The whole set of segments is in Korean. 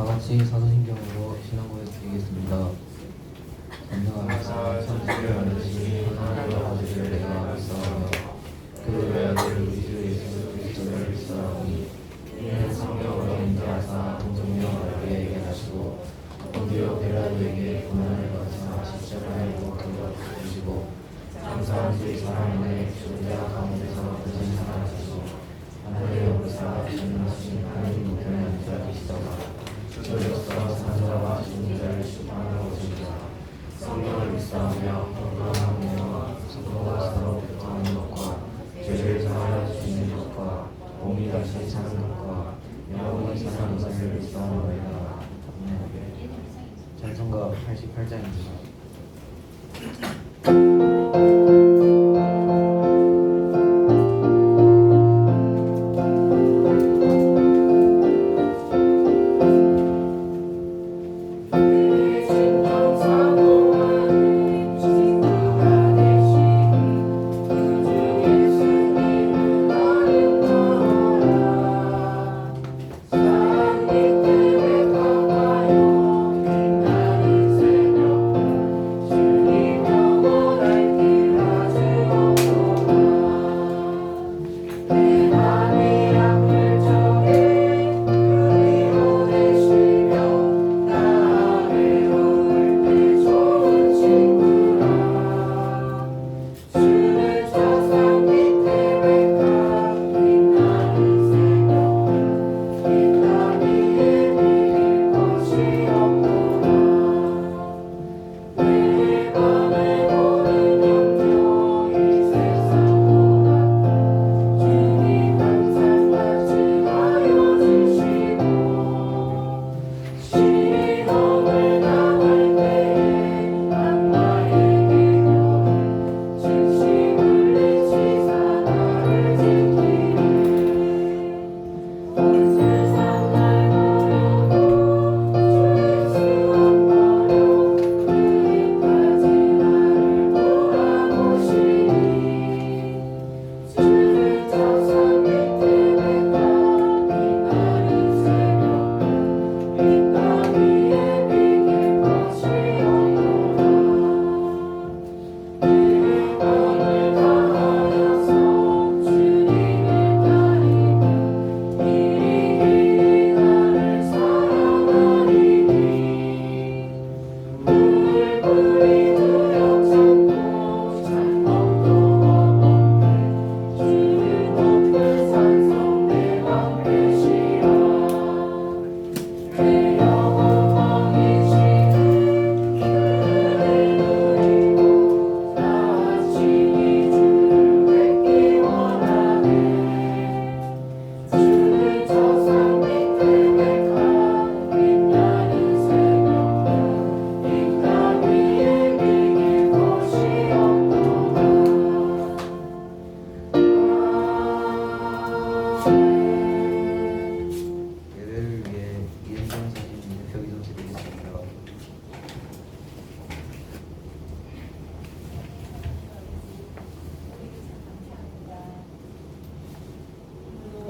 다 같이 사도신경으로 신앙 고백 드리겠습니다. 전능하사 천지를 만드신 하나님 아버지를 내가 믿사오며 그 외아들 우리 주 예수 그리스도를 믿사오니 이는 성령으로 인자하사 동정녀 마리아에게 나시고 본디오 빌라도에게 고난을 받으사 십자가에 못 박혀 죽으시고 장사한 지 사람 안에 죽은 자 가운데서 부진 살아나시고 하늘에 오르사 전능하신 하나님 우편에 앉아 계시다가 저희로서 사자와 죽은 자를 심판하러 오시리라. 성령을 믿사오며 거룩한 명령과 성도가 서로 교통하는 것과 죄를 사하여 주시는 것과 몸이 다시 사는 것과 영원히 사는 것을 믿사오노이다. 찬송가 88장입니다.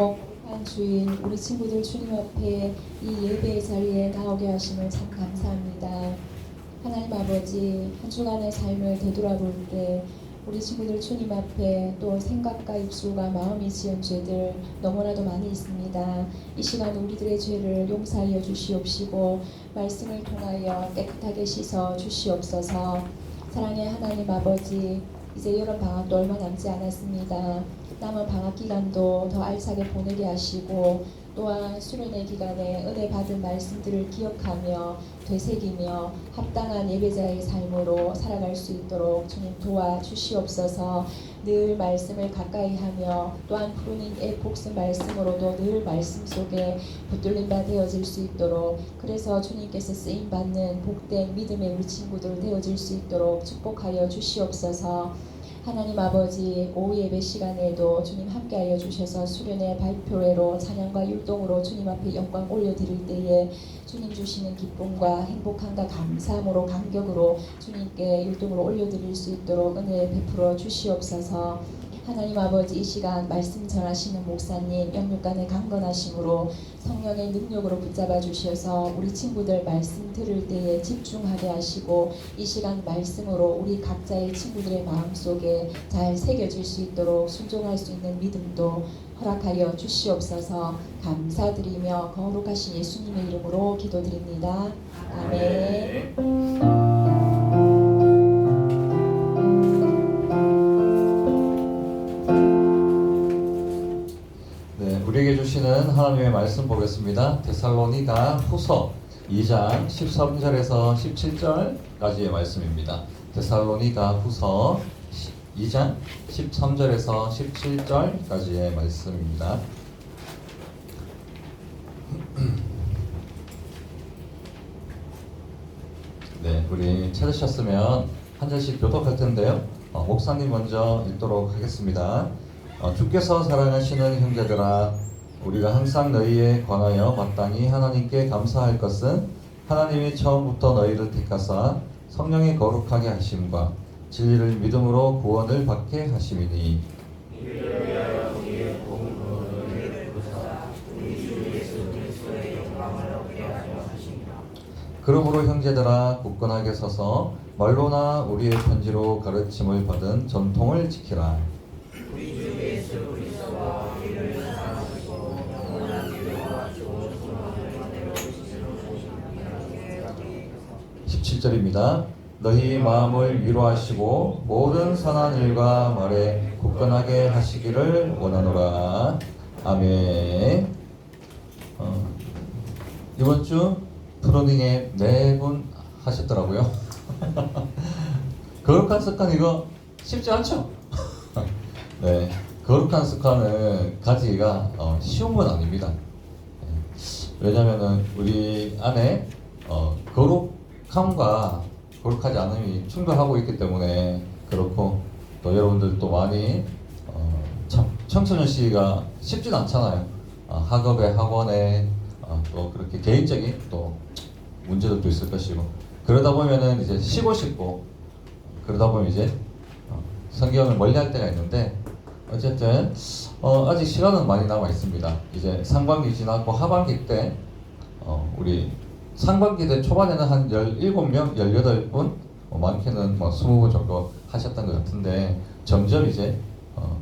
거룩한 주인 우리 친구들 주님 앞에 이 예배의 자리에 나오게 하심을 참 감사합니다. 하나님 아버지, 한 주간의 삶을 되돌아볼 때 우리 친구들 주님 앞에 또 생각과 입술과 마음이 지은 죄들 너무나도 많이 있습니다. 이 시간 우리들의 죄를 용서하여 주시옵시고 말씀을 통하여 깨끗하게 씻어 주시옵소서. 사랑의 하나님 아버지, 이제 여름 방학도 얼마 남지 않았습니다. 남은 방학 기간도 더 알차게 보내게 하시고 또한 수련회 기간에 은혜 받은 말씀들을 기억하며 되새기며 합당한 예배자의 삶으로 살아갈 수 있도록 주님 도와주시옵소서. 늘 말씀을 가까이 하며 또한 푸르님의 복음 말씀으로도 늘 말씀 속에 붙들린 바 되어질 수 있도록, 그래서 주님께서 쓰임받는 복된 믿음의 우리 친구들 되어질 수 있도록 축복하여 주시옵소서. 하나님 아버지, 오후 예배 시간에도 주님 함께하여 주셔서 수련회 발표회로 찬양과 율동으로 주님 앞에 영광 올려드릴 때에 주님 주시는 기쁨과 행복함과 감사함으로 감격으로 주님께 율동으로 올려드릴 수 있도록 은혜 베풀어 주시옵소서. 하나님 아버지 이 시간 말씀 전하시는 목사님 영육간의 강건하심으로 성령의 능력으로 붙잡아 주셔서 우리 친구들 말씀 들을 때에 집중하게 하시고 이 시간 말씀으로 우리 각자의 친구들의 마음속에 잘 새겨질 수 있도록 순종할 수 있는 믿음도 허락하여 주시옵소서. 감사드리며 거룩하신 예수님의 이름으로 기도드립니다. 아멘. 우리에게 주시는 하나님의 말씀 보겠습니다. 데살로니가 후서 2장 13절에서 17절까지의 말씀입니다. 데살로니가 후서 2장 13절에서 17절까지의 말씀입니다. 네, 우리 찾으셨으면 한 절씩 교독할 텐데요. 목사님 먼저 읽도록 하겠습니다. 주께서 사랑하시는 형제들아, 우리가 항상 너희에 관하여 마땅히 하나님께 감사할 것은 하나님이 처음부터 너희를 택하사 성령이 거룩하게 하심과 진리를 믿음으로 구원을 받게 하심이니, 그러므로 형제들아, 굳건하게 서서 말로나 우리의 편지로 가르침을 받은 전통을 지키라. 17절입니다. 너희 마음을 위로하시고 모든 선한 일과 말에 굳건하게 하시기를 원하노라. 아멘. 이번 주 프로닝에 4분 하셨더라고요. 거룩한 습관 이거 쉽지 않죠? 네, 거룩한 습관을 가지기가 쉬운 건 아닙니다. 왜냐면은 우리 안에 거룩함과 거룩하지 않음이 충돌하고 있기 때문에 그렇고, 또 여러분들도 많이 참 청소년 시기가 쉽진 않잖아요. 학업에 학원에 또 그렇게 개인적인 또 문제들도 있을 것이고, 그러다 보면은 이제 쉬고 싶고, 그러다 보면 이제 성경을 멀리할 때가 있는데, 어쨌든 아직 시간은 많이 남아 있습니다. 이제 상반기 지났고 하반기 때 우리 상반기 때 초반에는 한 17명, 18분, 많게는 20분 정도 하셨던 것 같은데, 점점 이제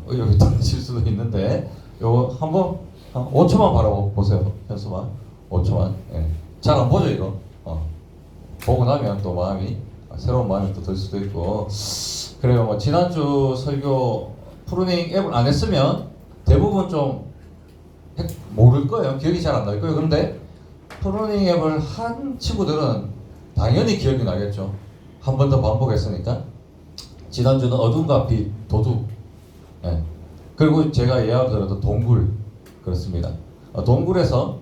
의욕이 떨어질 수도 있는데, 요거 한번 5초만 바라보세요. 현수만 5초만. 예. 잘 안 보죠 이거. 보고 나면 또 마음이 새로운 마음이 또 들 수도 있고. 그래요. 지난주 설교 프루닝 앱을 안 했으면 대부분 좀 모를 거예요. 기억이 잘 안 날 거예요. 그런데 프루닝 앱을 한 친구들은 당연히 기억이 나겠죠. 한 번 더 반복했으니까. 지난주는 어둠과 빛, 도둑. 예. 그리고 제가 예언 들어도 동굴. 그렇습니다. 동굴에서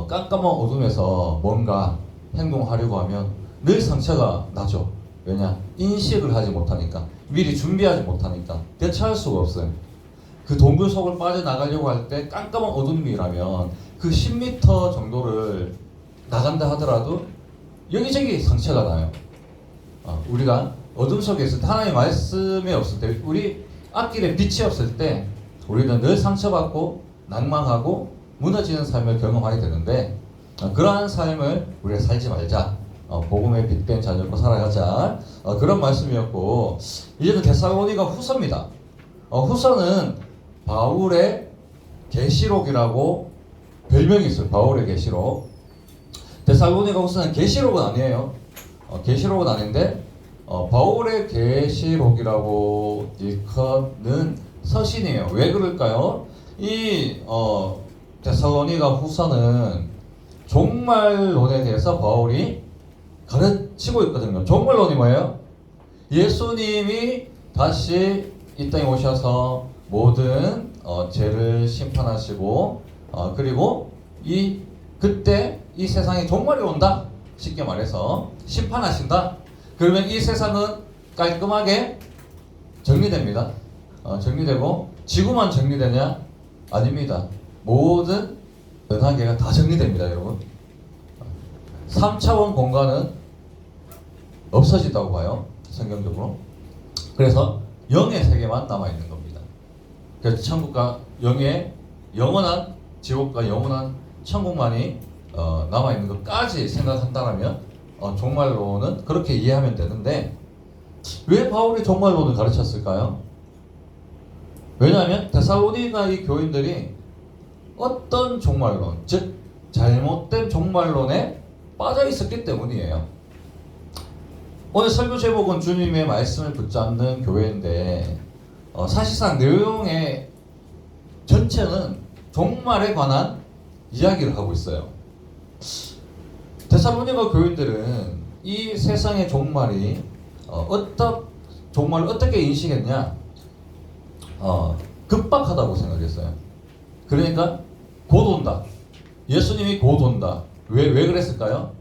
깜깜한 어둠에서 뭔가 행동하려고 하면 늘 상처가 나죠. 왜냐? 인식을 하지 못하니까, 미리 준비하지 못하니까 대처할 수가 없어요. 그 동굴 속을 빠져나가려고 할 때 깜깜한 어둠이라면 그 10m 정도를 나간다 하더라도 여기저기 상처가 나요. 우리가 어둠 속에 있을 때, 하나님의 말씀이 없을 때, 우리 앞길에 빛이 없을 때 우리는 늘 상처받고 낭망하고 무너지는 삶을 경험하게 되는데, 그러한 삶을 우리가 살지 말자. 복음의 빛된 자녀로 살아가자. 그런 말씀이었고, 이제는 데살로니가 후서입니다. 후서는 바울의 계시록이라고 별명이 있어요. 바울의 계시록. 데살로니가 후서는 계시록은 아니에요. 계시록은 아닌데 바울의 계시록이라고 일컫는 서신이에요. 왜 그럴까요? 이 데살로니가 후서는 종말론에 대해서 바울이 가르치고 있거든요. 종말론이 뭐예요? 예수님이 다시 이 땅에 오셔서 모든 죄를 심판하시고, 그리고 그때 이 세상에 종말이 온다. 쉽게 말해서 심판하신다. 그러면 이 세상은 깔끔하게 정리됩니다. 정리되고, 지구만 정리되냐? 아닙니다. 모든 은하계가 다 정리됩니다, 여러분. 3차원 공간은 없어진다고 봐요, 성경적으로. 그래서 영의 세계만 남아있는 겁니다. 그래서 천국과 영원한 지옥과 영원한 천국만이 남아 있는 것까지 생각한다면 종말론은 그렇게 이해하면 되는데 왜 바울이 종말론을 가르쳤을까요? 왜냐하면 데살로니가 이 교인들이 어떤 종말론, 즉 잘못된 종말론에 빠져 있었기 때문이에요. 오늘 설교 제목은 주님의 말씀을 붙잡는 교회인데 사실상 내용의 전체는 종말에 관한 이야기를 하고 있어요. 데살로니가 교인들은 이 세상의 종말이 종말을 어떻게 인식했냐? 급박하다고 생각했어요. 그러니까 곧 온다. 예수님이 곧 온다. 왜 그랬을까요?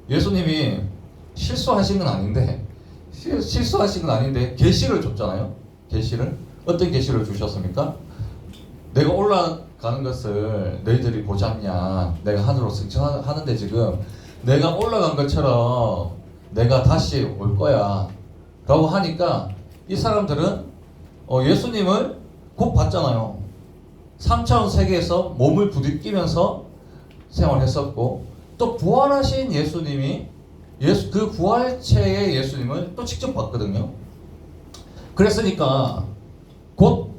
예수님이 실수하신 건 아닌데 계시를 줬잖아요. 계시를 어떤 계시를 주셨습니까? 내가 올라가는 것을 너희들이 보지 않냐? 내가 하늘로 승천하는데 지금 내가 올라간 것처럼 내가 다시 올 거야 라고 하니까 이 사람들은 예수님을 곧 봤잖아요. 3차원 세계에서 몸을 부딪히면서 생활했었고 또 부활하신 예수님이 그 부활체의 예수님을 또 직접 봤거든요. 그랬으니까 곧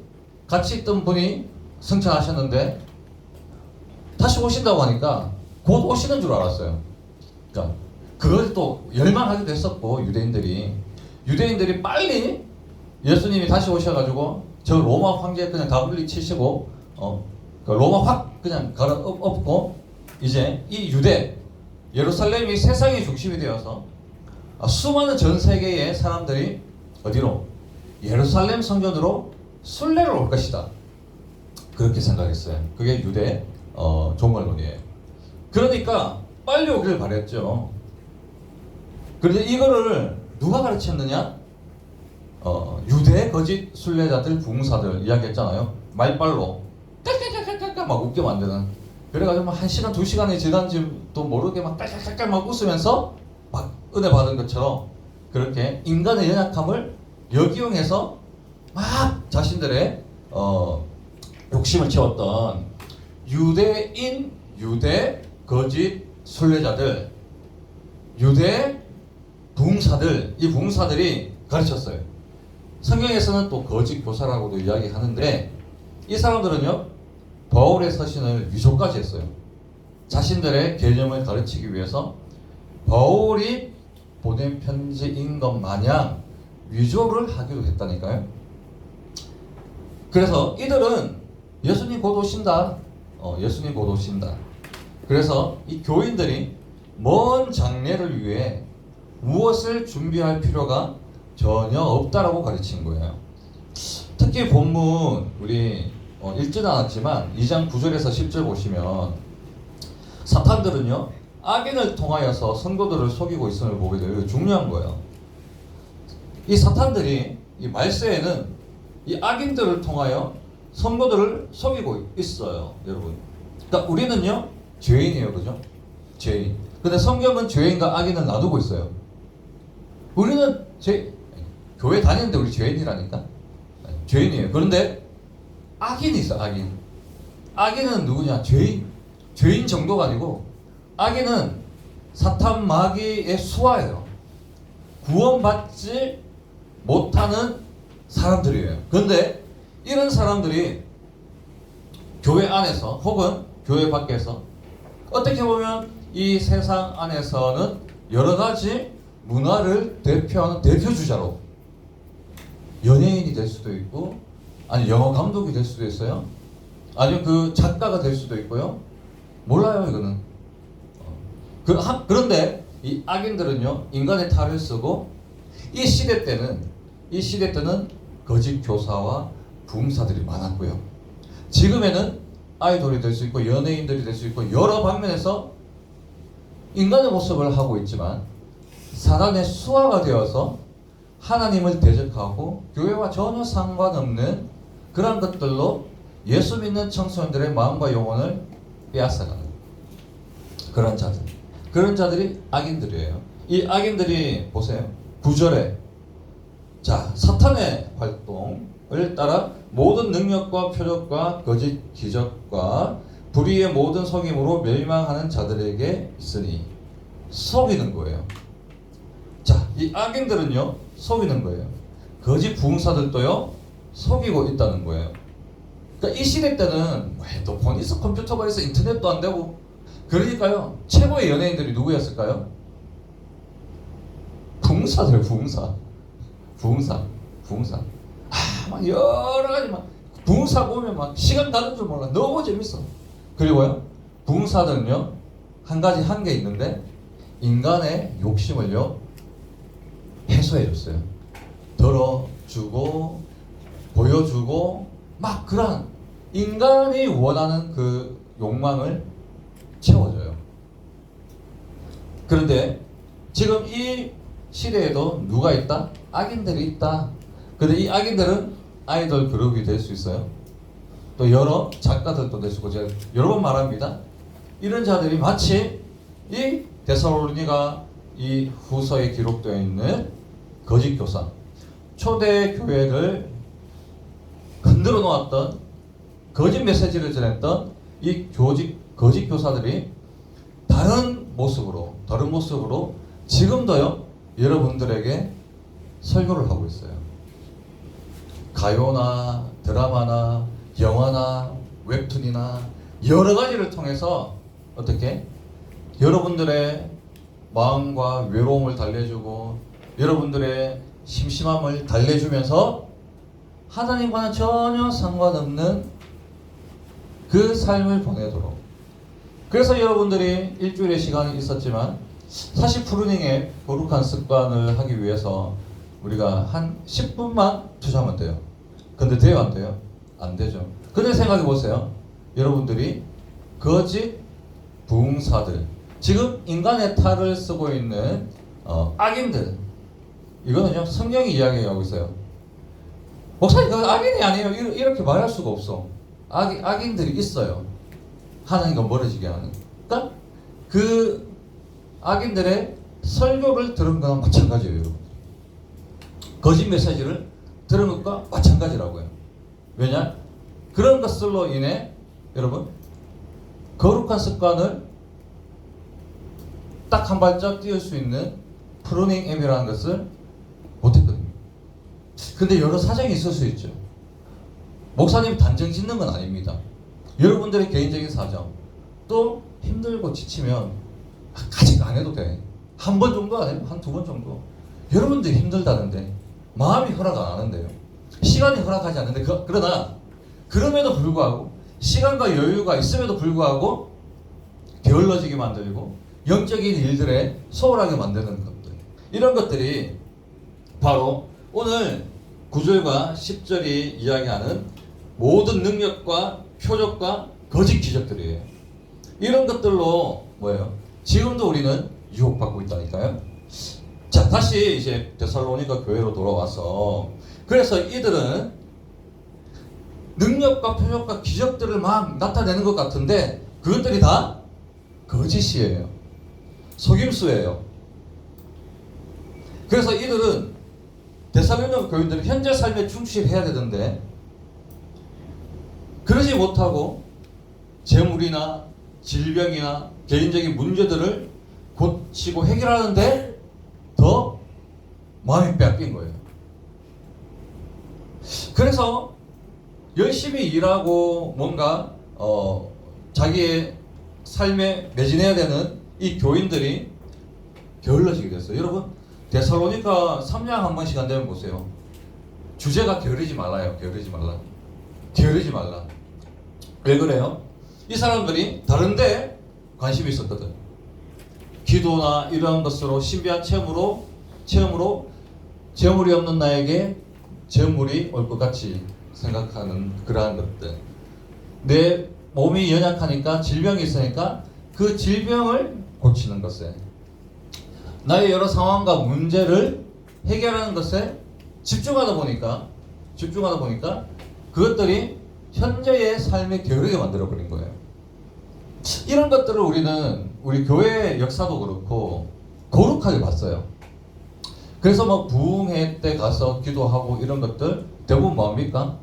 같이 있던 분이 승천하셨는데 다시 오신다고 하니까 곧 오시는 줄 알았어요. 그러니까 그걸 또 열망하기도 했었고 유대인들이 빨리 예수님이 다시 오셔가지고 저 로마 황제 그냥 가불리 치시고 로마 확 그냥 갈아엎고 이제 이 예루살렘이 세상의 중심이 되어서 수많은 전 세계의 사람들이 어디로? 예루살렘 성전으로 순례를 올 것이다. 그렇게 생각했어요. 그게 유대 종말론이에요. 그러니까 빨리 오기를 바랬죠. 그런데 이거를 누가 가르쳤느냐? 유대 거짓 순례자들, 부흥사들 이야기했잖아요. 말빨로 깔깔깔깔깔 막 웃게 만드는. 그래가지고 막 1시간, 2시간이 지난지도 모르게 막 깔깔깔깔 막 웃으면서 막 은혜 받은 것처럼 그렇게 인간의 연약함을 역이용해서 막 자신들의 욕심을 채웠던 유대 거짓 순례자들, 유대 부흥사들, 이 부흥사들이 가르쳤어요. 성경에서는 또 거짓 교사라고도 이야기하는데 이 사람들은요 바울의 서신을 위조까지 했어요. 자신들의 개념을 가르치기 위해서 바울이 보낸 편지인 것 마냥 위조를 하기도 했다니까요. 그래서 이들은 예수님 곧 오신다. 예수님 곧 오신다. 그래서 이 교인들이 먼 장래를 위해 무엇을 준비할 필요가 전혀 없다라고 가르친 거예요. 특히 본문 우리 읽지는 않았지만 2장 9절에서 10절 보시면 사탄들은요 악인을 통하여서 성도들을 속이고 있음을 보게 되고 중요한 거예요. 이 사탄들이 이 말세에는 이 악인들을 통하여 성도들을 속이고 있어요, 여러분. 그러니까 우리는요 죄인이에요, 그죠? 죄인. 근데 성경은 죄인과 악인을 놔두고 있어요. 우리는 교회 다니는데 우리 죄인이라니까. 죄인이에요. 그런데 악인이 있어, 악인. 악인은 누구냐? 죄인 정도가 아니고 악인은 사탄 마귀의 수하예요. 구원받지 못하는 사람들이에요. 그런데 이런 사람들이 교회 안에서 혹은 교회 밖에서 어떻게 보면 이 세상 안에서는 여러 가지 문화를 대표하는 대표주자로 연예인이 될 수도 있고 아니 영화 감독이 될 수도 있어요. 아니면 그 작가가 될 수도 있고요. 몰라요, 이거는. 그런데 이 악인들은요 인간의 탈을 쓰고 이 시대 때는 거짓 교사와 부흥사들이 많았고요. 지금에는 아이돌이 될 수 있고 연예인들이 될 수 있고 여러 방면에서 인간의 모습을 하고 있지만 사단의 수하가 되어서 하나님을 대적하고 교회와 전혀 상관없는 그런 것들로 예수 믿는 청소년들의 마음과 영혼을 빼앗아가는 그런 자들이 악인들이에요. 이 악인들이 보세요. 9절에 자 사탄의 활동 따라 모든 능력과 표적과 거짓 기적과 불의의 모든 속임으로 멸망하는 자들에게 있으니 속이는 거예요. 자, 이 악인들은요 속이는 거예요. 거짓 부흥사들도요 속이고 있다는 거예요. 그러니까 이 시대 때는 뭐 핸드폰 있어, 컴퓨터가 있어, 인터넷도 안 되고, 그러니까요 최고의 연예인들이 누구였을까요? 부흥사들, 부흥사. 막 여러 가지 막 부흥사 보면 막 시간 가는 줄 몰라. 너무 재밌어. 그리고요 부흥사들은요 한 가지 한 게 있는데 인간의 욕심을요 해소해 줬어요. 들어주고 보여주고 막 그런 인간이 원하는 그 욕망을 채워줘요. 그런데 지금 이 시대에도 누가 있다? 악인들이 있다. 근데 이 악인들은 아이돌 그룹이 될 수 있어요. 또 여러 작가들도 될 수 있고, 제가 여러 번 말합니다. 이런 자들이 마치 이 데살로니가 이 후서에 기록되어 있는 거짓 교사, 초대 교회를 흔들어 놓았던 거짓 메시지를 전했던 이 거짓 교사들이 다른 모습으로 지금도요 여러분들에게 설교를 하고 있어요. 가요나 드라마나 영화나 웹툰이나 여러 가지를 통해서 어떻게 여러분들의 마음과 외로움을 달래주고 여러분들의 심심함을 달래주면서 하나님과는 전혀 상관없는 그 삶을 보내도록. 그래서 여러분들이 일주일의 시간이 있었지만 사실 프루닝에 거룩한 습관을 하기 위해서 우리가 한 10분만 투자하면 돼요. 근데 돼요, 안 돼요? 안 되죠. 근데 생각해 보세요. 여러분들이 거짓 부흥사들, 지금 인간의 탈을 쓰고 있는 악인들, 이거는요 성경이 이야기하고 있어요. 목사님 그 악인이 아니에요 이렇게 말할 수가 없어. 악인들이 있어요. 하나님과 멀어지게 하는. 그러니까 그 악인들의 설교를 들은 거랑 마찬가지예요. 여러분. 거짓 메시지를 들은 것과 마찬가지라고요. 왜냐? 그런 것들로 인해 여러분 거룩한 습관을 딱 한 발짝 띄울 수 있는 프루닝 M이라는 것을 못했거든요. 근데 여러 사정이 있을 수 있죠. 목사님 단정 짓는 건 아닙니다. 여러분들의 개인적인 사정, 또 힘들고 지치면 아직 안 해도 돼. 한 번 정도 아니면 한 두 번 정도. 여러분들이 힘들다는데 마음이 허락 안 하는데요. 시간이 허락하지 않는데 그러나 그럼에도 불구하고 시간과 여유가 있음에도 불구하고 게을러지게 만들고 영적인 일들에 소홀하게 만드는 것들, 이런 것들이 바로 오늘 9절과 10절이 이야기하는 모든 능력과 표적과 거짓 기적들이에요. 이런 것들로 뭐예요? 지금도 우리는 유혹받고 있다니까요. 자, 다시 이제 데살로니가 교회로 돌아와서, 그래서 이들은 능력과 표적과 기적들을 막 나타내는 것 같은데 그것들이 다 거짓이에요. 속임수예요. 그래서 이들은 데살로니가 교인들은 현재 삶에 충실해야 되는데 그러지 못하고 재물이나 질병이나 개인적인 문제들을 고치고 해결하는데 더 마음이 빼앗긴 거예요. 그래서 열심히 일하고 뭔가 자기의 삶에 매진해야 되는 이 교인들이 게을러지게 됐어요. 여러분 데살로니가 3장 한 번씩 안 되면 보세요. 주제가 게으르지 말라요. 게으르지 말라. 왜 그래요? 이 사람들이 다른데 관심이 있었거든. 기도나 이러한 것으로 신비한 체험으로 재물이 없는 나에게 재물이 올 것 같이 생각하는 그러한 것들. 내 몸이 연약하니까 질병이 있으니까 그 질병을 고치는 것에, 나의 여러 상황과 문제를 해결하는 것에 집중하다 보니까 그것들이 현재의 삶에 게으르게 만들어버린 거예요. 이런 것들을 우리는 우리 교회의 역사도 그렇고 거룩하게 봤어요. 그래서 뭐 부흥회 때 가서 기도하고 이런 것들 대부분 뭡니까?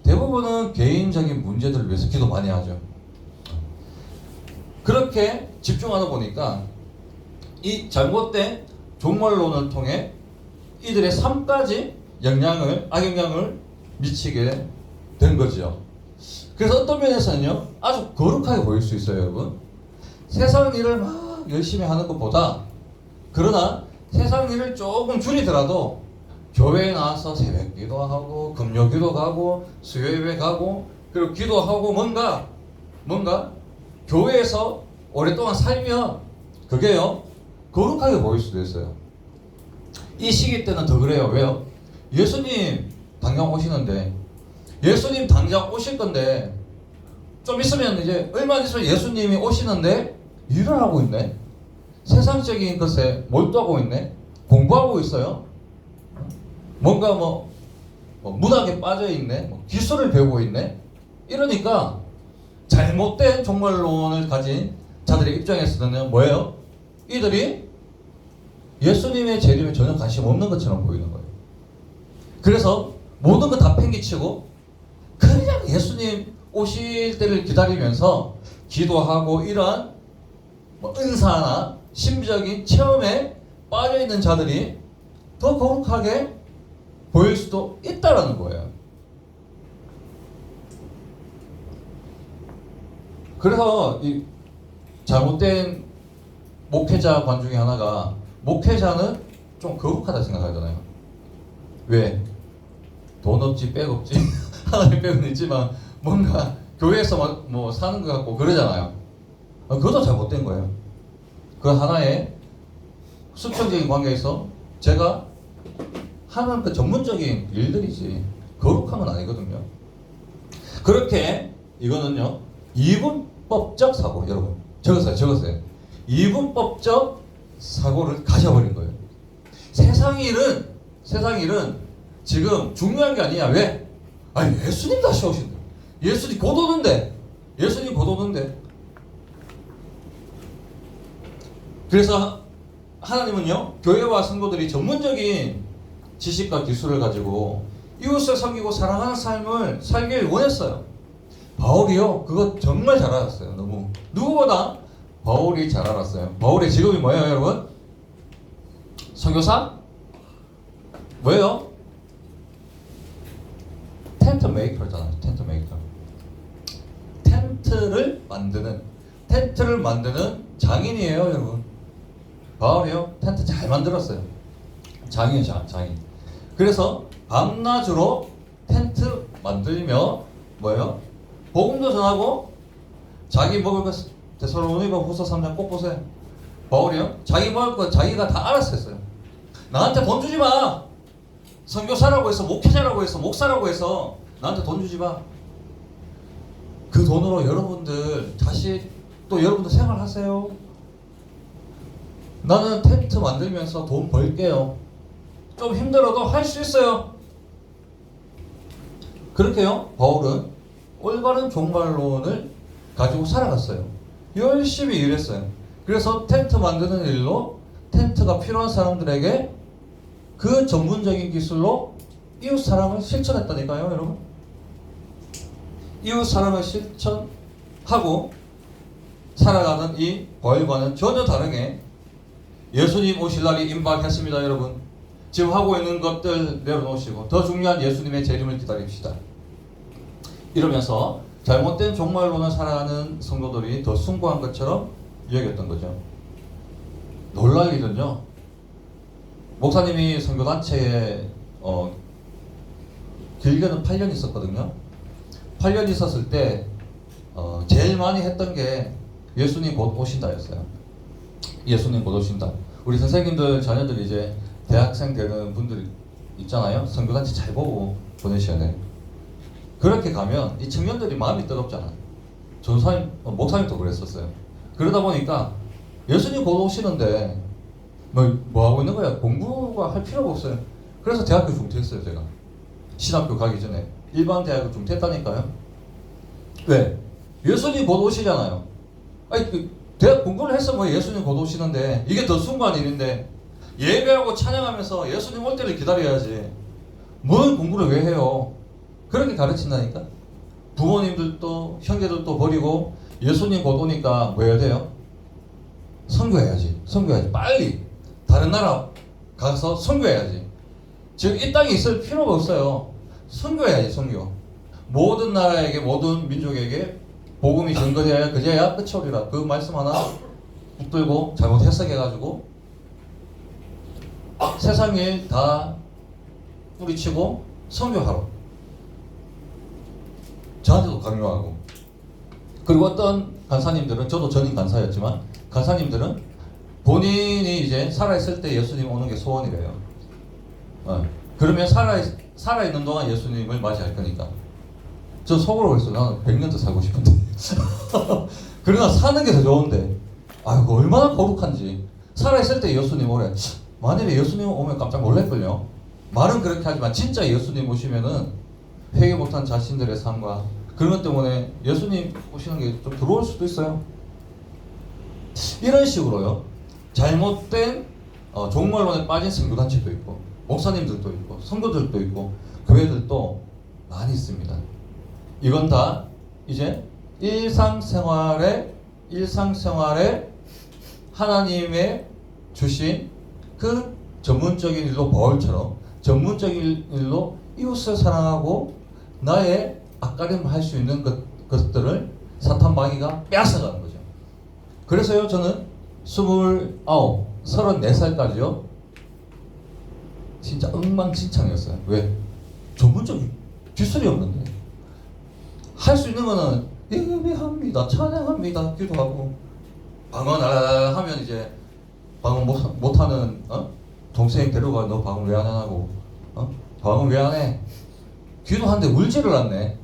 대부분은 개인적인 문제들을 위해서 기도 많이 하죠. 그렇게 집중하다 보니까 이 잘못된 종말론을 통해 이들의 삶까지 악영향을 미치게 된 거죠. 그래서 어떤 면에서는요, 아주 거룩하게 보일 수 있어요, 여러분. 세상 일을 막 열심히 하는 것보다, 그러나 세상 일을 조금 줄이더라도 교회에 나와서 새벽 기도하고 금요 기도 가고 수요 예배 가고 그리고 기도하고 뭔가 교회에서 오랫동안 살면 그게요 거룩하게 보일 수도 있어요. 이 시기 때는 더 그래요. 왜요? 예수님 당장 오시는데, 예수님 당장 오실 건데 좀 있으면, 이제 얼마 있으면 예수님이 오시는데 일을 하고 있네, 세상적인 것에 몰두하고 있네, 공부하고 있어요, 뭔가 문학에 빠져 있네, 기술을 배우고 있네. 이러니까 잘못된 종말론을 가진 자들의 입장에서는 뭐예요? 이들이 예수님의 재림에 전혀 관심 없는 것처럼 보이는 거예요. 그래서 모든 거 다 팽개치고 그냥 예수님 오실 때를 기다리면서 기도하고 이러한 은사나 신비적인 체험에 빠져 있는 자들이 더 거룩하게 보일 수도 있다라는 거예요. 그래서 이 잘못된 목회자관 중에 하나가, 목회자는 좀 거룩하다 생각하잖아요. 왜? 돈 없지 백 없지 하나님 백은 있지만 뭔가 교회에서 뭐 사는 것 같고 그러잖아요. 그것도 잘못된 거예요. 그 하나의 수평적인 관계에서 제가 하는 그 전문적인 일들이지 거룩한 건 아니거든요. 그렇게 이거는요 이분법적 사고, 여러분 적었어요. 이분법적 사고를 가져버린 거예요. 세상 일은 지금 중요한 게 아니야. 왜? 아니 예수님 다시 오신다. 예수님 곧 오는데. 그래서 하나님은요 교회와 성도들이 전문적인 지식과 기술을 가지고 이웃을 섬기고 사랑하는 삶을 살길 원했어요. 바울이요 그거 정말 잘 알았어요. 너무 누구보다 바울이 잘 알았어요. 바울의 직업이 뭐예요, 여러분? 선교사? 뭐예요? 텐트 메이커잖아요. 텐트를 만드는 장인이에요, 여러분. 바울이요 텐트 잘 만들었어요. 장인. 그래서 밤낮으로 텐트 만들며 뭐예요? 복음도 전하고 자기 먹을 것, 데살로니가 후서 3장 꼭 보세요. 바울이요 자기 먹을 것 자기가 다 알아서 했어요. 나한테 돈 주지 마. 선교사라고 해서, 목회자라고 해서, 목사라고 해서 나한테 돈 주지 마. 그 돈으로 여러분들 다시 또 여러분들 생활하세요. 나는 텐트 만들면서 돈 벌게요. 좀 힘들어도 할 수 있어요. 그렇게요 바울은 올바른 종말론을 가지고 살아갔어요. 열심히 일했어요. 그래서 텐트 만드는 일로 텐트가 필요한 사람들에게 그 전문적인 기술로 이웃 사랑을 실천했다니까요, 여러분. 이웃 사랑을 실천하고 살아가는 이 바울과는 전혀 다르게 예수님 오실 날이 임박했습니다, 여러분. 지금 하고 있는 것들 내려놓으시고 더 중요한 예수님의 재림을 기다립시다. 이러면서 잘못된 종말론을 살아가는 성도들이 더 숭고한 것처럼 여겼던 거죠. 놀랄 일은요, 목사님이 선교단체에 길게는 8년 있었거든요. 8년 있었을 때 제일 많이 했던 게 예수님 곧 오신다였어요. 예수님 곧 오신다. 우리 선생님들 자녀들이 이제 대학생 되는 분들이 있잖아요. 선교단체 잘 보고 보내셔야 돼요. 그렇게 가면 이 청년들이 마음이 뜨겁잖아요. 전사님, 목사님도 그랬었어요. 그러다 보니까 예수님 곧 오시는데 뭐 하고 있는 거야? 공부가 할 필요가 없어요. 그래서 대학교 중퇴했어요, 제가. 신학교 가기 전에 일반 대학을 중퇴했다니까요. 왜? 예수님 곧 오시잖아요. 아니 대학 공부를 해서 뭐 예수님 곧 오시는데, 이게 더 숭고한 일인데 예배하고 찬양하면서 예수님 올 때를 기다려야지. 뭘 공부를 왜 해요? 그렇게 가르친다니까. 부모님들도 형제들도 버리고 예수님 곧 오니까 뭐 해야 돼요? 선교해야지. 선교해야지. 빨리 다른 나라 가서 선교해야지. 지금 이 땅에 있을 필요가 없어요. 선교해야지. 선교. 모든 나라에게 모든 민족에게 복음이 전거되어야 그제야 끝이 오리라. 그 말씀 하나 붙들고 잘못 해석해가지고 세상에 다 뿌리치고 선교하러 저한테도 강요하고. 그리고 어떤 간사님들은, 저도 전임 간사였지만 간사님들은 본인이 이제 살아있을 때 예수님 오는 게 소원이래요. 그러면 살아있는 동안 예수님을 맞이할 거니까. 저 속으로 그랬어. 나는 100년 더 살고 싶은데. 그러나 사는 게 더 좋은데. 아이고 얼마나 거룩한지. 살아있을 때 예수님 오래. 만일에 예수님 오면 깜짝 놀랄걸요. 말은 그렇게 하지만 진짜 예수님 오시면은 회개 못한 자신들의 삶과 그런 것 때문에 예수님 오시는 게 좀 들어올 수도 있어요. 이런 식으로요. 잘못된 종말론에 빠진 선교단체도 있고 목사님들도 있고 성도들도 있고 교회들도 많이 있습니다. 이건 다 이제 일상생활에 하나님의 주신 그 전문적인 일로 바울처럼 전문적인 일로 이웃을 사랑하고 나의 앞가림을 할 수 있는 것들을 사탄 마귀가 빼앗아가는 거죠. 그래서요 저는 29, 34살까지요 진짜 엉망진창이었어요. 왜? 전문적인 기술이 없는데 할 수 있는 거는 예배합니다, 찬양합니다, 기도하고 방언 하면 이제 방언 못하는 동생 데려가. 너 방언 왜 안 하고? 방언 왜 안 해? 기도하는데 울지를 않네.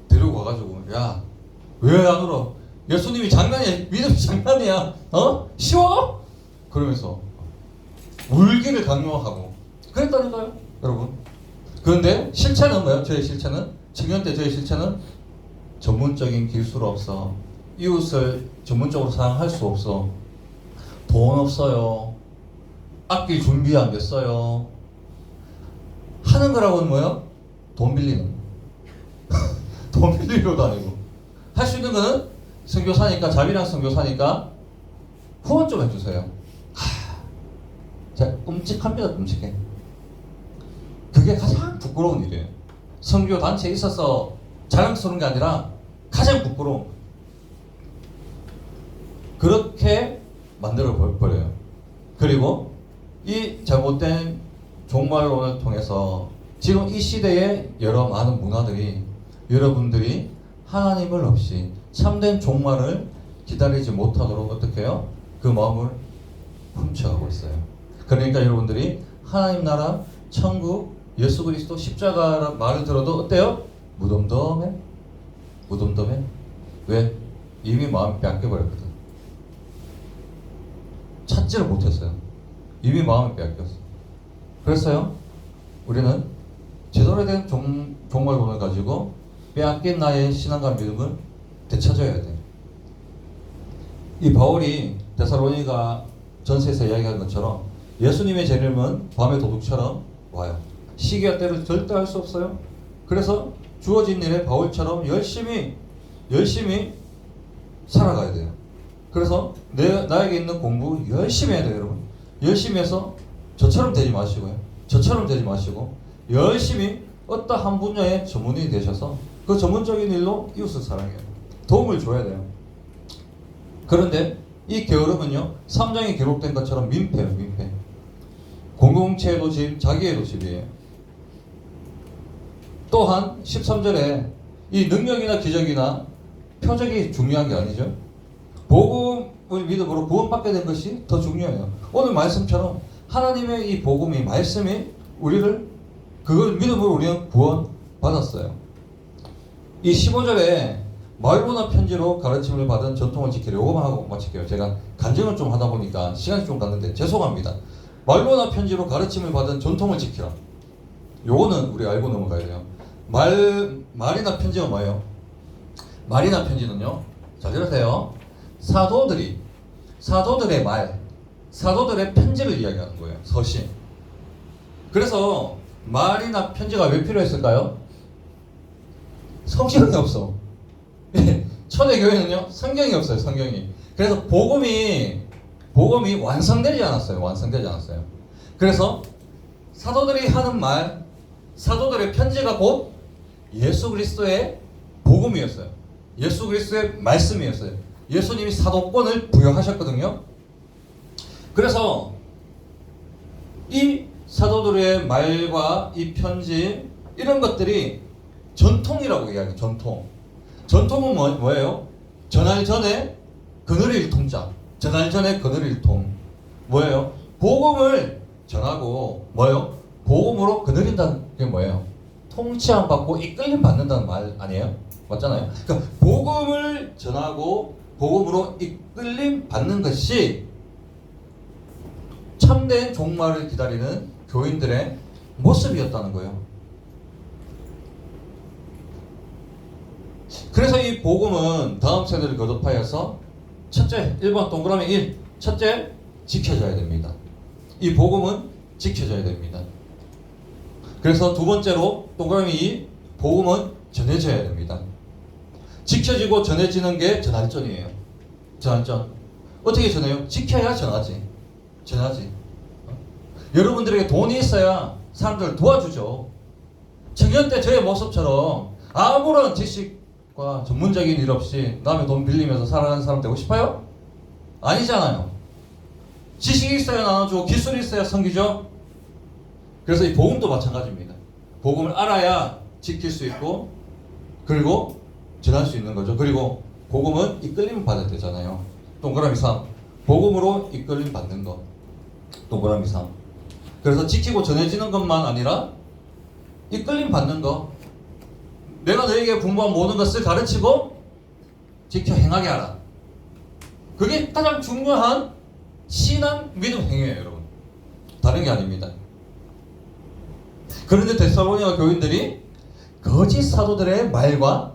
데리고 가가지고 야 왜 안 울어? 예수님이 장난이야. 믿음이 장난이야. 쉬워? 그러면서 울기를 강요하고 그랬다니까요 여러분. 그런데 실체는 뭐예요? 저의 실체는 청년 때 저의 실체는 전문적인 기술 없어. 이웃을 전문적으로 사랑할 수 없어. 돈 없어요. 아낄 준비 안 됐어요. 하는 거라고는 뭐예요? 돈 빌리는. 돈 빌리러 다니고. 할 수 있는 거는 선교사니까, 자비랑 선교사니까 후원 좀 해주세요. 진짜 끔찍합니다. 끔찍해. 그게 가장 부끄러운 일이에요. 선교 단체에 있어서 자랑스러운 게 아니라 가장 부끄러운. 그렇게 만들어 버려요. 그리고 이 잘못된 종말론을 통해서 지금 이 시대의 여러 많은 문화들이 여러분들이 하나님을 없이 참된 종말을 기다리지 못하도록 어떻게 해요? 그 마음을 훔쳐가고 있어요. 그러니까 여러분들이 하나님 나라, 천국, 예수 그리스도 십자가 말을 들어도 어때요? 무덤덤해? 무덤덤해? 왜? 이미 마음이 뺏겨버렸거든. 찾지를 못했어요. 이미 마음이 뺏겼어. 그래서요 우리는 제대로 된 종말론을 가지고 빼앗긴 나의 신앙과 믿음을 되찾아야 돼. 이 바울이 데살로니가 전서에서 이야기한 것처럼 예수님의 재림은 밤의 도둑처럼 와요. 시기와 때를 절대 알 수 없어요. 그래서 주어진 일에 바울처럼 열심히 살아가야 돼요. 그래서 나에게 있는 공부 열심히 해야 돼요. 여러분 열심히 해서 저처럼 되지 마시고요. 저처럼 되지 마시고 열심히 어떠한 분야의 전문인이 되셔서 그 전문적인 일로 이웃을 사랑해요. 도움을 줘야 돼요. 그런데 이 게으름은요 3장에 기록된 것처럼 민폐예요. 민폐. 공동체에도 집, 자기에도 집이에요. 또한 13절에 이 능력이나 기적이나 표적이 중요한 게 아니죠. 복음을 믿음으로 구원받게 된 것이 더 중요해요. 오늘 말씀처럼 하나님의 이 복음이 말씀이 우리를 그걸 믿음으로 우리는 구원받았어요. 이 15절에 말로나 편지로 가르침을 받은 전통을 지키려. 요거만 하고 마칠게요. 제가 간증을 좀 하다 보니까 시간이 좀 갔는데 죄송합니다. 말로나 편지로 가르침을 받은 전통을 지키라. 요거는 우리 알고 넘어가야 돼요. 말이나 편지가 뭐예요? 말이나 편지는요, 잘 들으세요. 사도들의 말, 사도들의 편지를 이야기하는 거예요. 서신. 그래서 말이나 편지가 왜 필요했을까요? 성경이 없어. 초대교회는요, 성경이 없어요, 성경이. 그래서 복음이 완성되지 않았어요. 완성되지 않았어요. 그래서 사도들이 하는 말, 사도들의 편지가 곧 예수 그리스도의 복음이었어요. 예수 그리스도의 말씀이었어요. 예수님이 사도권을 부여하셨거든요. 그래서 이 사도들의 말과 이 편지, 이런 것들이 전통이라고 이야기해요. 전통. 전통은 뭐예요? 전할 전에 그늘일 통자. 전할 전에 그늘일 통. 뭐예요? 복음을 전하고 뭐예요? 복음으로 그늘인다는 게 뭐예요? 통치함 받고 이끌림 받는다는 말 아니에요? 맞잖아요. 그러니까 복음을 전하고 복음으로 이끌림 받는 것이 참된 종말을 기다리는 교인들의 모습이었다는 거예요. 그래서 이 복음은 다음 세대를 거듭하여서 첫째, 1번 동그라미 1. 첫째, 지켜져야 됩니다. 이 복음은 지켜져야 됩니다. 그래서 두 번째로 동그라미 2. 복음은 전해져야 됩니다. 지켜지고 전해지는 게 전할전이에요. 전할전. 어떻게 전해요? 지켜야 전하지. 전하지. 여러분들에게 돈이 있어야 사람들을 도와주죠. 청년 때 저의 모습처럼 아무런 지식과 전문적인 일 없이 남의 돈 빌리면서 살아가는 사람 되고 싶어요? 아니잖아요. 지식이 있어야 나눠주고 기술이 있어야 섬기죠. 그래서 이 복음도 마찬가지입니다. 복음을 알아야 지킬 수 있고 그리고 전할 수 있는 거죠. 그리고 복음은 이끌림 받아야 되잖아요. 동그라미 3. 복음으로 이끌림 받는 것. 동그라미 3. 그래서 지키고 전해지는 것만 아니라 이끌림 받는 것. 내가 너에게 분부한 모든 것을 가르치고 지켜 행하게 하라. 그게 가장 중요한 신앙 믿음 행위예요, 여러분. 다른 게 아닙니다. 그런데 데살로니가 교인들이 거짓 사도들의 말과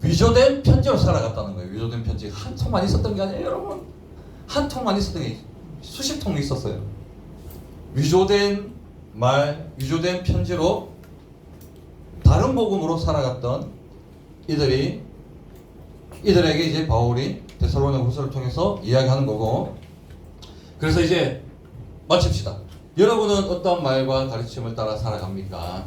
위조된 편지로 살아갔다는 거예요. 위조된 편지 한 통만 있었던 게 아니에요, 여러분. 한 통만 있었던 게 수십 통 있었어요. 위조된 말, 위조된 편지로 다른 복음으로 살아갔던 이들에게 이제 바울이 데살로니가 후서를 통해서 이야기하는 거고. 그래서 이제 마칩시다. 여러분은 어떤 말과 가르침을 따라 살아갑니까?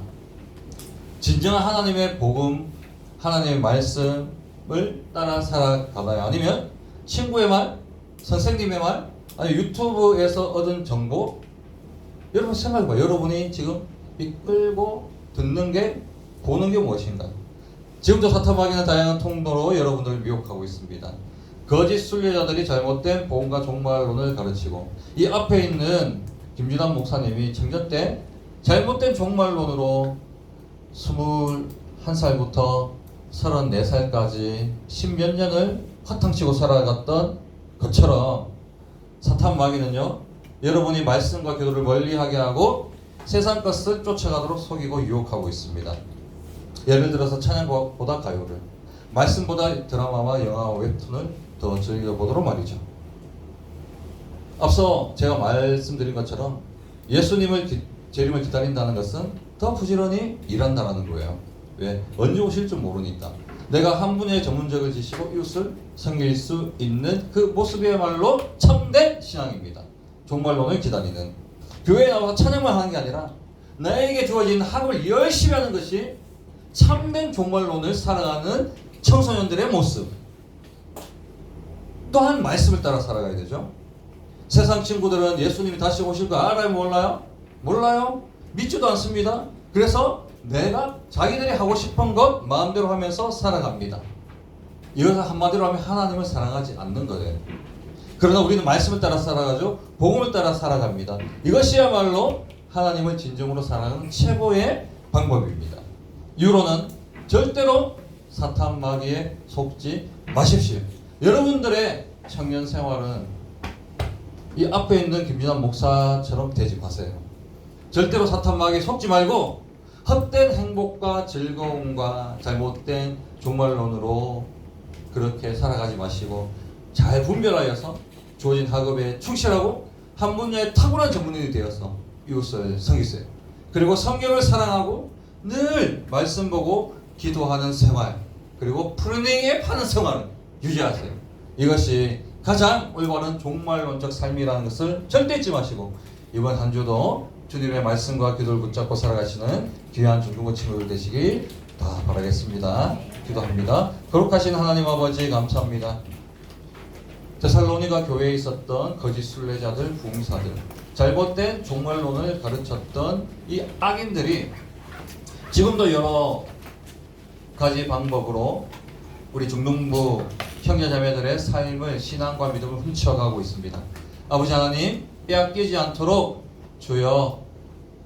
진정한 하나님의 복음, 하나님의 말씀을 따라 살아가나요? 아니면 친구의 말, 선생님의 말, 아니면 유튜브에서 얻은 정보? 여러분 생각해봐요. 여러분이 지금 이끌고 듣는 게, 보는 게 무엇인가? 지금도 사탄마귀는 다양한 통로로 여러분들을 미혹하고 있습니다. 거짓 순례자들이 잘못된 복음과 종말론을 가르치고, 이 앞에 있는 김준환 목사님이 청년 때 잘못된 종말론으로 21살부터 34살까지 10몇 년을 화탕치고 살아갔던 것처럼 사탄 마귀는요, 여러분이 말씀과 기도를 멀리하게 하고 세상 것을 쫓아가도록 속이고 유혹하고 있습니다. 예를 들어서 찬양보다 가요를, 말씀보다 드라마와 영화와 웹툰을 더 즐겨보도록 말이죠. 앞서 제가 말씀드린 것처럼 예수님을 재림을 기다린다는 것은 더 부지런히 일한다는 거예요. 왜? 언제 오실 줄 모르니까. 내가 한 분야의 전문적을 지시고 이웃을 섬길 수 있는 그 모습이야말로 참된 신앙입니다. 종말론을 기다리는. 교회에 나와서 찬양만 하는 게 아니라 나에게 주어진 학업을 열심히 하는 것이 참된 종말론을 살아가는 청소년들의 모습. 또한 말씀을 따라 살아가야 되죠. 세상 친구들은 예수님이 다시 오실 거 알아요? 몰라요? 몰라요? 믿지도 않습니다. 그래서 내가 자기들이 하고 싶은 것 마음대로 하면서 살아갑니다. 이것을 한마디로 하면 하나님을 사랑하지 않는 거예요. 그러나 우리는 말씀을 따라 살아가죠. 복음을 따라 살아갑니다. 이것이야말로 하나님을 진정으로 사랑하는 최고의 방법입니다. 이후로는 절대로 사탄 마귀에 속지 마십시오. 여러분들의 청년 생활은 이 앞에 있는 김진환 목사처럼 되지 마세요. 절대로 사탄 마귀에 속지 말고 헛된 행복과 즐거움과 잘못된 종말론으로 그렇게 살아가지 마시고 잘 분별하여서 주어진 학업에 충실하고 한 분야에 탁월한 전문인이 되어서 이웃을 섬기세요. 그리고 성경을 사랑하고 늘 말씀 보고 기도하는 생활, 그리고 프루닝에 파는 생활을 유지하세요. 이것이 가장 올바른 종말론적 삶이라는 것을 절대 잊지 마시고 이번 한 주도 주님의 말씀과 기도를 붙잡고 살아가시는 귀한 중등부 친구들 되시길 다 바라겠습니다. 기도합니다. 거룩하신 하나님 아버지 감사합니다. 데살로니가 교회에 있었던 거짓 순례자들, 부흥사들, 잘못된 종말론을 가르쳤던 이 악인들이 지금도 여러 가지 방법으로 우리 중등부 형제자매들의 삶을, 신앙과 믿음을 훔쳐가고 있습니다. 아버지 하나님, 빼앗기지 않도록 주여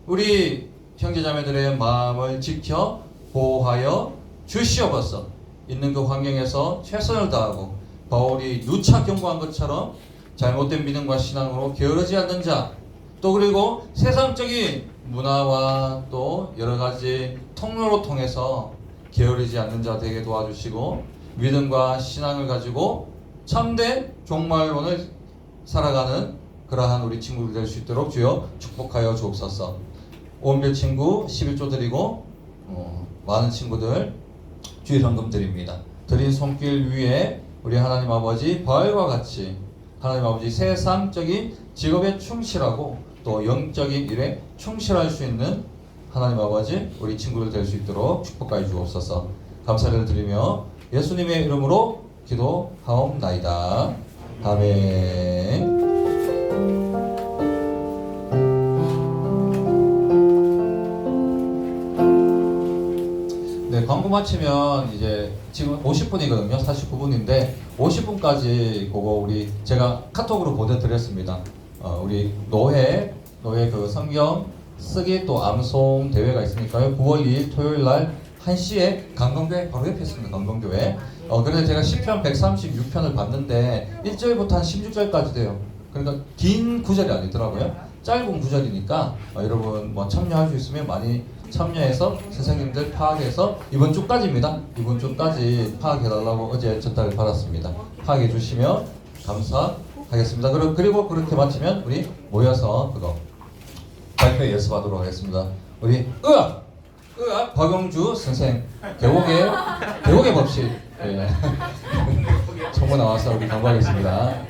우리 형제자매들의 마음을 지켜 보호하여 주시옵소서. 있는 그 환경에서 최선을 다하고 바울이 누차 경고한 것처럼 잘못된 믿음과 신앙으로 게으르지 않는 자, 또 그리고 세상적인 문화와 또 여러 가지 통로로 통해서 게으르지 않는 자 되게 도와주시고 믿음과 신앙을 가지고 참된 종말론을 살아가는 그러한 우리 친구들 될 수 있도록 주여 축복하여 주옵소서. 온별 친구 11조 드리고 많은 친구들 주일 헌금 드립니다. 드린 손길 위에 우리 하나님 아버지 바울과 같이 하나님 아버지 세상적인 직업에 충실하고 또 영적인 일에 충실할 수 있는 하나님 아버지 우리 친구들 될 수 있도록 축복하여 주옵소서. 감사를 드리며 예수님의 이름으로 기도하옵나이다. 아멘. 네, 광고 마치면 이제 지금 50분이거든요. 49분인데 50분까지 그거 우리 제가 카톡으로 보내드렸습니다. 우리 노회 그 성경 쓰기 또 암송 대회가 있으니까요. 9월 2일 토요일 날 1시에 강동교회 바로 옆에 있습니다. 강동교회. 그래서 제가 시편 136편을 봤는데 1절부터 한 16절까지 돼요. 그러니까 긴 구절이 아니더라고요. 짧은 구절이니까 여러분 뭐 참여할 수 있으면 많이 참여해서 선생님들 파악해서 이번 주까지입니다. 이번 주까지 파악해달라고 어제 전달을 받았습니다. 파악해 주시면 감사하겠습니다. 그리고 그렇게 마치면 우리 모여서 그거 발표 연습하도록 하겠습니다. 우리 의학 박영주 선생 개국의 법칙 청구 나와서 우리 강구하겠습니다.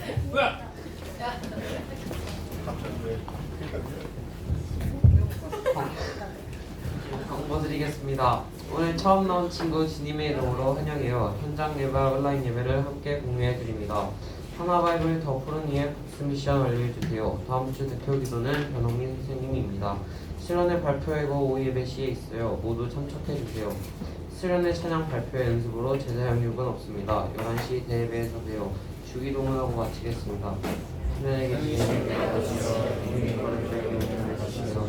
드리겠습니다. 오늘 처음 나온 친구 주님의 이름으로 환영해요. 현장 예배와 온라인 예배를 함께 공유해 드립니다. 하나바이블 더 푸른 이의 복수 미션 완료해주세요. 다음 주 대표 기도는 변홍민 선생님입니다. 수련회 발표회고 오후 예배 시에 있어요. 모두 참석해주세요. 수련회 찬양 발표 연습으로 제자 양육은 없습니다. 11시 대예배에서 봬요. 주기도문 하고 마치겠습니다. 하나님의 주님께 주시옵소서.